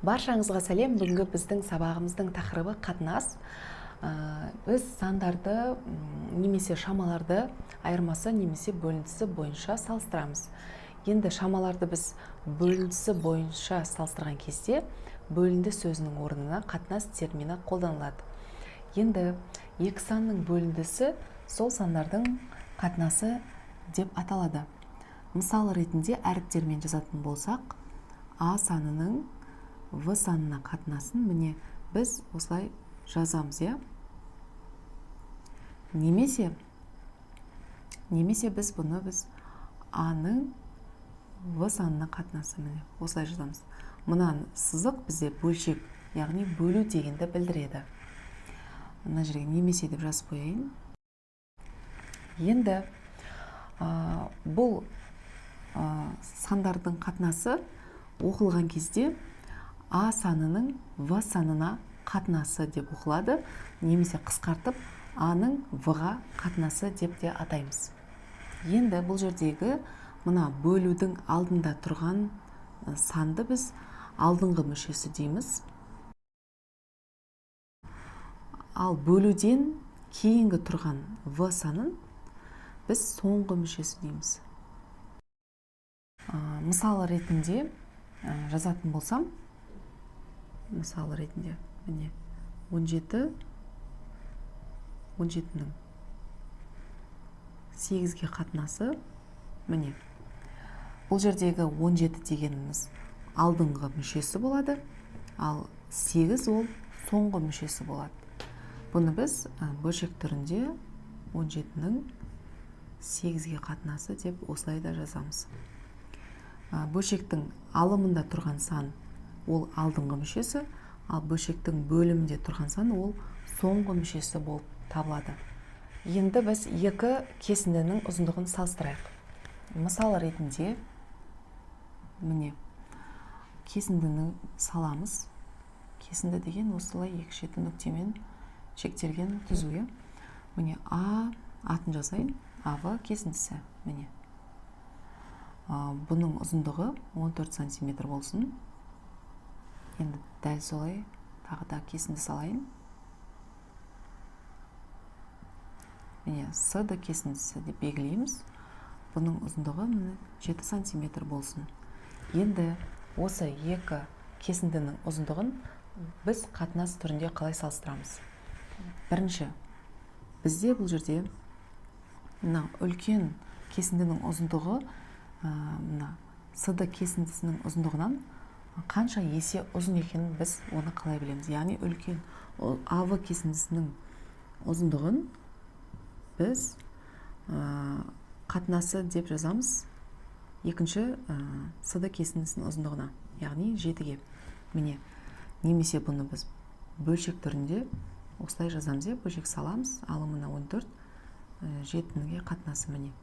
Баршаңызға сәлем. Бүгінгі біздің сабағымыздың тақырыбы қатынас. Біз сандарды немесе шамаларды айырмасы немесе бөлінісі бойынша салыстырамыз. Енді шамаларды біз бөлінісі бойынша салыстырған кезде бөлінді сөзінің орнына қатынас термині қолданылады. Енді екі санның бөліндісі сол сандардың қатынасы деп аталады. Мысал ретінде әріптермен жазатын болсақ, А санының В санына қатынасын міне біз осылай жазамыз, немесе біз бұны А-ның В санына қатынасы міне осылай жазамыз. Мына сызық бізде бөлшек, яғни бөлу дегенді білдіреді. Мына жерге немесе деп жазып қояйын. Енді бұл сандардың қатынасы оқылған кезде А санының В санына қатынасы деп оқылады, немесе қысқартып А-ның В-ға қатынасы деп те атаймыз. Енді бұл жердегі мына бөлудің алдында тұрған санды біз алдыңғы мүшесі дейміз. Ал бөлуден кейінгі тұрған В санын біз соңғы мүшесі дейміз. Мысалы ретінде жазатын болсам, мысалы ретінде міне 17-ның 8-ге қатынасы міне. Бұл жердегі 17 дегеніміз алдыңғы мүшесі болады, ал 8 ол соңғы мүшесі болады. Бұны біз бөлшек түрінде 17-ның 8-ге қатынасы деп осылай да жазамыз. Бөлшектің алымында тұрған сан ол алдыңғы мүшесі, ал бөлшектің бөлімінде тұрған сан ол соңғы мүшесі болып табылады. Енді біз екі кесіндінің ұзындығын салыстырайық. Мысал ретінде міне кесіндіні саламыз. Кесінді деген осылай екі шеті нүктемен шектелген түзу. Міне А атын жазайын, АВ кесіндісі міне. Бұның ұзындығы 14 сантиметр болсын. Енді дәл солай тағы да кесінді салайын. Міне С-ді кесіндісі деп белгілейміз. Бұның ұзындығы 7 сантиметр болсын. Енді осы екі кесіндінің ұзындығын біз қатынас түрінде қалай салыстырамыз? Бірінші, бізде бұл жерде үлкен кесіндінің ұзындығы С-ді кесіндісінің ұзындығынан қанша есе ұзын екенін біз оны қалай білеміз? Яғни үлкен АВ кесіндісінің ұзындығын біз қатынасы деп жазамыз екінші С-ді кесіндісінің ұзындығына, яғни 7-ге. Міне, немесе бұны біз бөлшек түрінде осылай жазамыз, бөлшек саламыз, алымына 14, 7-ге қатынасы міне.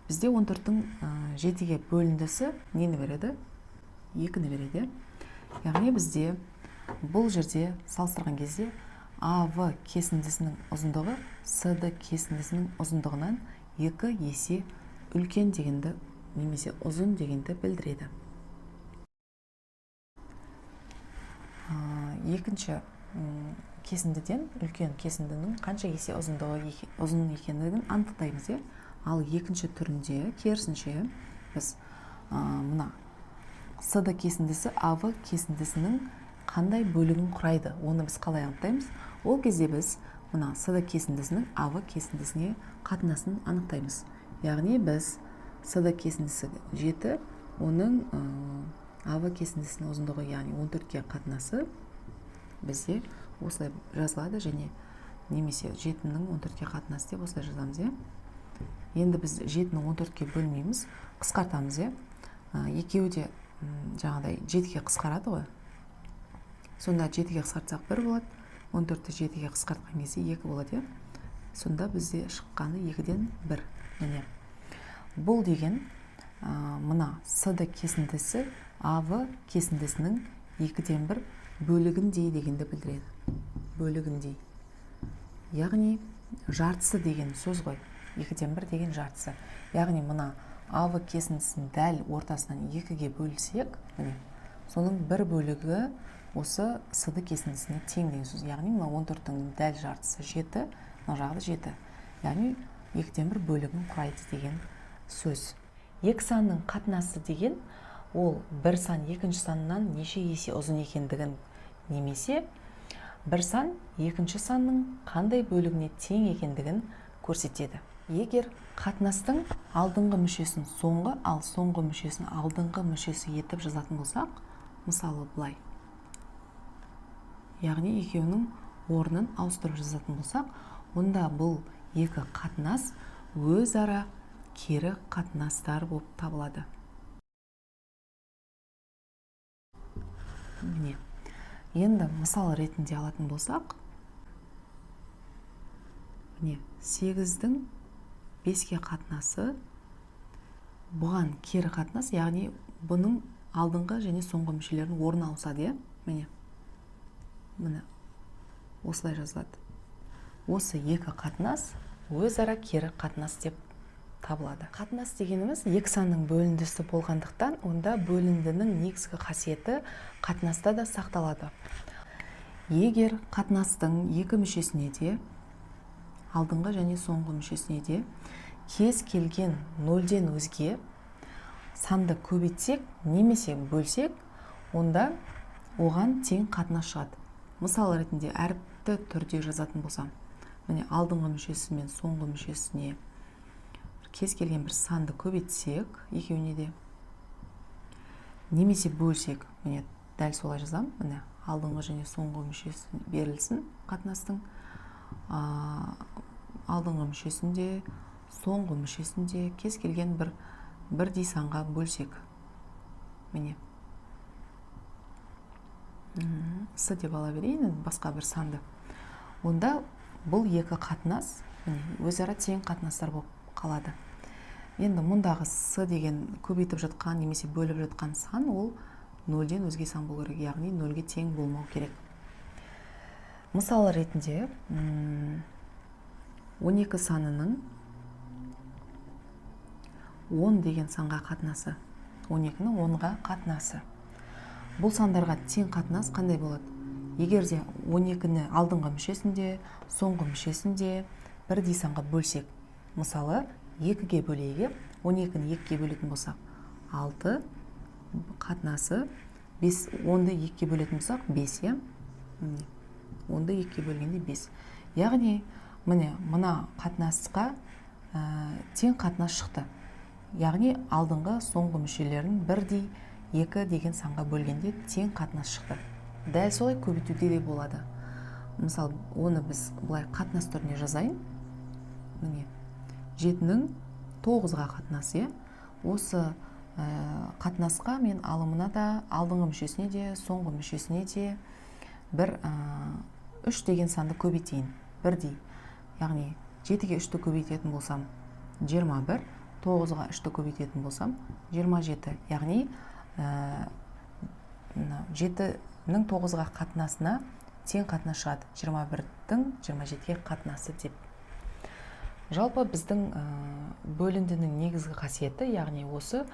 Бізде 14-дің 7-ге бөліндісі нені береді? 2-ні береді. Яғни бізде бұл жерде салыстырған кезде АВ кесіндісінің ұзындығы С-ді кесіндісінің ұзындығынан 2 есе үлкен дегенді немесе ұзын дегенді білдіреді. Екінші кесіндіден үлкен кесіндінің қанша есе ұзын екендігін анықтаймыз. Ал екінші түрінде керісінше біз мына С-ді кесіндісі АВ кесіндісінің қандай бөлігін құрайды, оны біз қалай анықтаймыз? Ол кезде біз мына С-ді кесіндісінің АВ кесіндісіне қатынасын анықтаймыз. Яғни біз С-ді кесіндісі 7, оның АВ кесіндісінің ұзындығы, яғни 14-ге қатынасы бізде осылай жазылады, және немесе 7-ның 14-ге қатынасы деп осылай жазамыз. Енді біз 7-ні 14-ге бөлмейміз, қысқартамыз. Екеуі де жаңағыдай 7-ге қысқарады ғой. Сонда 7-ге қысқартсақ 1 болады, 14-ті 7-ге қысқартқан кезде 2 болады. Сонда бізде шыққаны 2-ден 1. Міне. Бұл деген мына С-ді кесіндісі АВ кесіндісінің 2-ден 1 бөлігіндей дегенді білдіреді. Бөлігіндей. Яғни жартысы деген сөз ғой. 2-ден 1 деген жартысы. Яғни мына АВ кесіндісін дәл ортасынан 2-ге бөлсек, міне соның бір бөлігі осы с-ді кесіндісіне тең деген сөз. Яғни мына 14-тің дәл жартысы 7, мына жағы 7. Яғни 2/1 бөлігін құрайды деген сөз. Екі санның қатынасы деген ол бір сан екінші саннан неше есе ұзын екендігін, немесе бір сан екінші санның қандай бөлігіне тең екендігін көрсетеді. Егер қатынастың алдыңғы мүшесін соңғы, ал соңғы мүшесін алдыңғы мүшесі етіп жазатын болсақ, мысалы былай. Яғни екеуінің орнын ауыстырып жазатын болсақ, онда бұл екі қатынас өзара кері қатынастар болып табылады. Міне. Енді мысал ретінде алатын болсақ, міне 8-дің 5-ке қатынасы бұған кері қатынас, яғни бұның алдыңғы және соңғы мүшелерінің орны ауысады, міне. Міне осылай жазылады. Осы екі қатынас өзара кері қатынас деп табылады. Қатынас дегеніміз екі санның бөліндісі болғандықтан, онда бөліндінің негізгі қасиеті қатынаста да сақталады. Егер қатынастың екі мүшесіне де, алдыңғы және соңғы мүшесіне де кез келген 0-ден өзге санды көбейтсек немесе бөлсек, онда оған тең қатынас шығады. Мысал ретінде әріпті түрде жазатын болсам, міне алдыңғы мүшесі мен соңғы мүшесіне кез келген бір санды көбейтсек, екеуіне де немесе бөлсек, міне дәл солай жазам, міне алдыңғы және соңғы мүшесі берілсін қатынастың, алдыңғы мүшесінде, соңғы мүшесінде кез келген бірдей санға бөлсек, міне с деп ала берейін, басқа бір санды. Онда бұл екі қатынас өзара тең қатынастар болып қалады. Енді мұндағы с деген көбейтіп жатқан немесе бөліп жатқан сан, ол 0-ден өзге сан болу керек, яғни 0-ге тең болмау керек. Мысалы ретінде 12 санының 10 деген санға қатынасы, 12-ның 10-ға қатынасы. Бұл сандарға тең қатынас қандай болады? Егер де 12-ні алдыңғы мүшесінде, соңғы мүшесінде бірдей санға бөлсек, мысалы 2-ге бөлейік, 12-ні 2-ге бөлетін болсақ, 6 қатынасы, 10-ды 2-ге бөлетін болсақ, 5, 10-ды 2-ге бөлгенде 5. Яғни, мына қатынасқа тең қатынас шықты. Яғни, алдыңғы соңғы мүшелерін бірдей 2 деген санға бөлгенде тең қатынас шықты. Дәл солай көбейтуде де болады. Мысалы, оны біз бұлай қатынас түріне жазайын. Міне 7-ның 9-ға қатынасы. Осы қатынасқа мен алымына да, алдыңғы мүшесіне де, соңғы мүшесіне де бір 3 деген санды көбейтейін. Бірдей. Яғни 7-ге 3-ті көбейтетін болсам 21, 9-ға 3-ті көбейтетін болсам 27. Яғни 7-ның 9-ға қатынасына тең қатынас шығады. 21-дің 27-ге қатынасы деп. Жалпы біздің бөліндінің негізгі қасиеті, яғни осы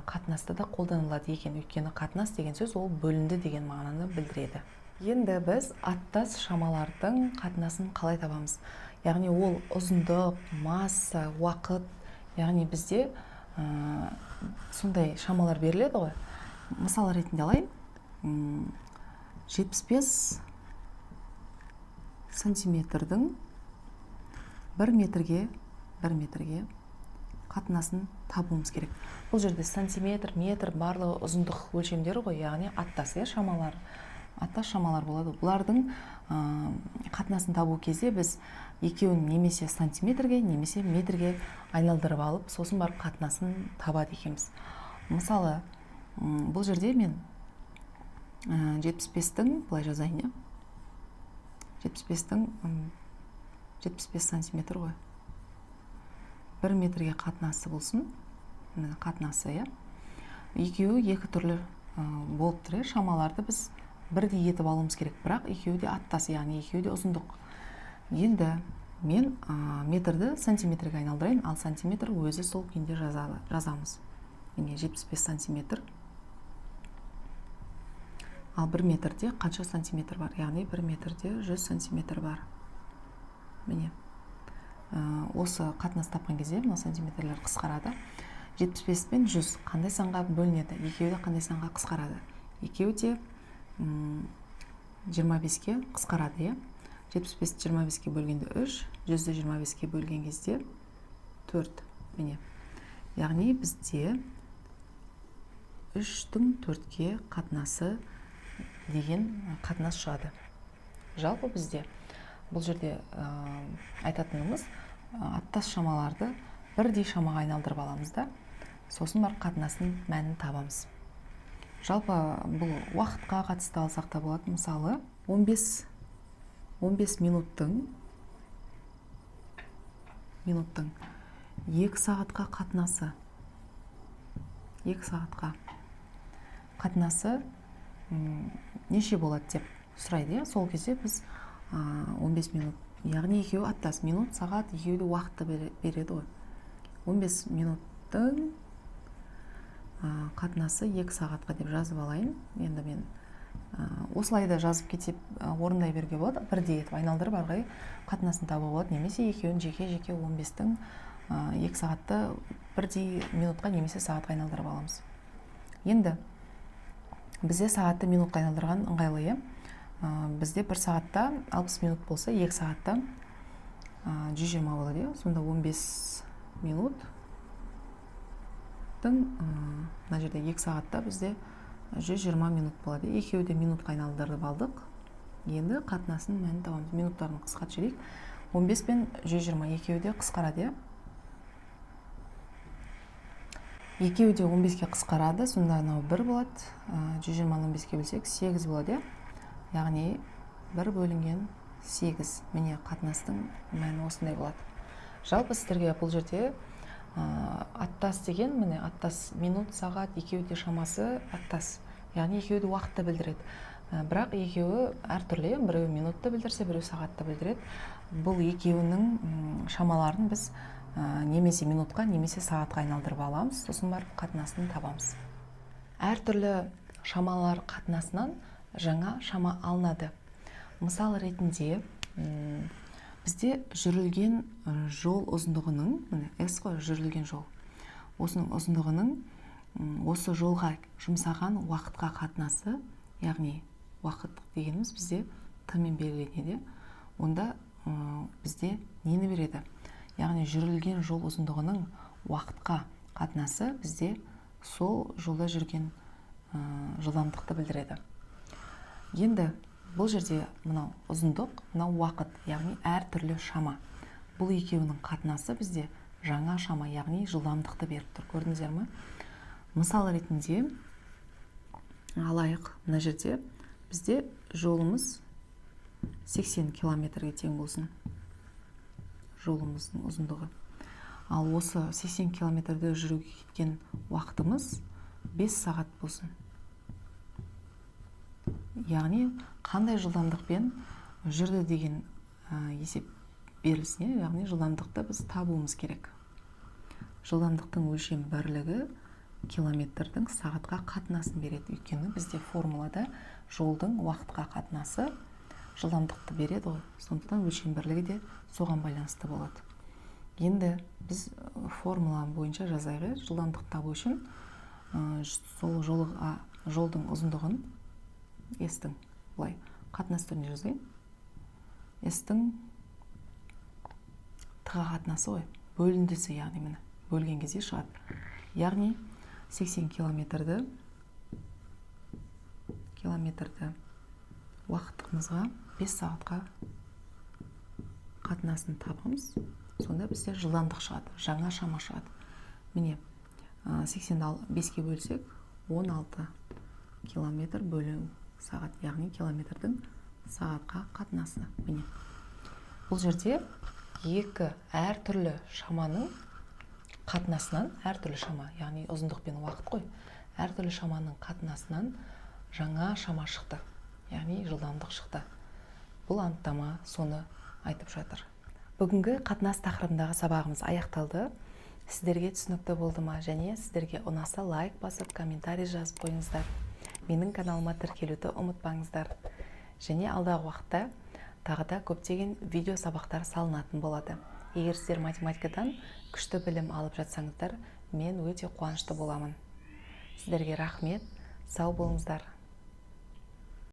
қатынаста да қолданылады екен. Өйткені қатынас деген сөз ол бөлінді деген мағынаны білдіреді. Енді біз аттас шамалардың қатынасын қалай табамыз? Яғни ол ұзындық, масса, уақыт, яғни бізде сондай шамалар беріледі ғой. Мысал ретінде алайын. 75 сантиметрдің 1 метрге қатынасын табуымыз керек. Бұл жерде сантиметр, метр барлығы ұзындық өлшемдері ғой, яғни аттас шамалар. Аттас шамалар болады. Бұлардың қатынасын табу кезде біз екеуін немесе сантиметрге, немесе метрге айналдырып алып, сосын барып қатынасын табады екенбіз. Мысалы, бұл жерде мен 75-тің, былай жазайын, 75-тің 75 сантиметр ғой. 1 метрге қатынасы болсын, қатынасы, екеуі екі түрлі болып тұр, шамаларды біз бірдей етіп алуымыз керек, бірақ екеуі де аттас, яғни екеуі де ұзындық. Енді мен метрді сантиметрге айналдырайын, ал сантиметр өзі сол күйінде жазамыз. Міне 75 сантиметр Ал 1 метрде қанша сантиметр бар? Яғни 1 метрде 100 сантиметр бар. Міне. Осы қатынас тапқан кезде мына сантиметрлер қысқарады. 75 пен 100 қандай санға бөлінеді? Екеуі де қандай санға қысқарады? Екеуі де 25-ке қысқарады, е? 75-ті 25-ке бөлгенде 3, 100-ді 25-ке бөлген кезде 4. Міне. Яғни бізде 3-тің 4-ке қатынасы деген қатынас шығады. Жалпы бізде бұл жерде айтатынымыз аттас шамаларды бірдей шамаға айналдырып аламыз да, сосын бар қатынасын мәнін табамыз. Жалпы бұл уақытқа қатысты алсақ та болады. Мысалы 15 минуттың 2 сағатқа қатынасы. 2 сағатқа қатынасы неше болады деп сұрайды. Сол кезде біз 15 минут, яғни екеуі аттас, минут, сағат, екеуі де уақытты береді ғой. 15 минуттың қатынасы 2 сағатқа деп жазып алайын. Енді мен осылай да жазып кетіп орындай беруге болады. Бірдей етіп айналдырып арғай қатынасын табуға болады. Немесе екеуін жеке-жеке 15-тің 2 сағатты бірдей минутқа немесе сағатқа айналдырып аламыз. Енді бізде сағатты минутқа айналдырған ыңғайлы. Бізде 1 сағатта 60 минут болса, 2 сағатта 120 болады. Сонда 15 минуттың мына жерде 2 сағатта бізде 120 минут болады. Екеуі де минутқа айналдырып алдық. Енді қатынасын мәнін табамыз. Минуттарын қысқартып жіберейік. 15 пен 120 екеуі де қысқарады. Екеуі де 15-ке қысқарады. Сонда 1 болады. 120-ны 15-ке бөлсек 8 болады. Яғни 1 бөлінген 8. Міне қатынастың мәні осындай болады. Жалпы сіздерге бұл жерде аттас деген, міне аттас минут, сағат, екеуі де шамасы аттас. Яғни екеуі де уақытты білдіреді. Бірақ екеуі әртүрлі, біреу минутты білдірсе, біреу сағатты білдіреді. Бұл екеуінің шамаларын біз немесе минутқа, немесе сағатқа айналдырып аламыз. Сосын барып қатынасын табамыз. Әртүрлі шамалар қатынасынан жаңа шама алынады. Мысал ретінде бізде жүрілген жол ұзындығының, S қой, жүрілген жол. Осының ұзындығының осы жолға жұмсаған уақытқа қатынасы, яғни уақыт дегеніміз бізде Т-мен белгіленеді. Онда бізде нені береді? Яғни жүрілген жол ұзындығының уақытқа қатынасы бізде сол жолда жүрген жылдамдықты білдіреді. Енді бұл жерде мынау ұзындық, мынау уақыт, яғни әртүрлі шама. Бұл екеуінің қатынасы бізде жаңа шама, яғни жылдамдықты беріп тұр. Көрдіңіздер ме? Мысал ретінде алайық, мына жерде бізде жолымыз 80 километрге тең болсын. Жолымыздың ұзындығы. Ал осы 80 километрді жүруге кеткен уақытымыз 5 сағат болсын. Яғни қандай жылдамдықпен жүрді деген есеп берілсін, яғни жылдамдықты біз табуымыз керек. Жылдамдықтың өлшем бірлігі километрдің сағатқа қатынасын береді. Өйткені бізде формулада жолдың уақытқа қатынасы жылдамдықты береді ғой. Сондықтан өлшем бірлігі де соған байланысты болады. Енді біз формула бойынша жазайық. Жылдамдықты табу үшін сол жолдың ұзындығын S-тің былай қатынас түрінде жазайын. S-тің Т-ға қатынасы ғой, бөліндісі, яғни міне бөлген кезде шығады. Яғни 80 километрді уақытымызға 5 сағатқа қатынасын табамыз. Сонда бізде жылдамдық шығады, жаңа шама шығады. Міне 80-ді 5-ке бөлсек 16 километр бөлу сағат, яғни километрдің сағатқа қатынасы. Міне бұл жерде екі әртүрлі шаманың қатынасынан, әртүрлі шама, яғни ұзындық пен уақыт қой, әртүрлі шаманың қатынасынан жаңа шама шықты, яғни жылдамдық шықты. Бұл анықтама соны айтып жатыр. Бүгінгі қатынас тақырыбындағы сабағымыз аяқталды. Сіздерге түсінікті болды ма, және сіздерге ұнаса лайк басып, комментарий жазып қойыңыздар. Менің каналыма тіркелуді ұмытпаңыздар. Және алдағы уақытта тағы да көптеген видео сабақтар салынатын болады. Егер сіздер математикадан күшті білім алып жатсаңыздар, мен өте қуанышты боламын. Сіздерге рахмет, сау болыңыздар.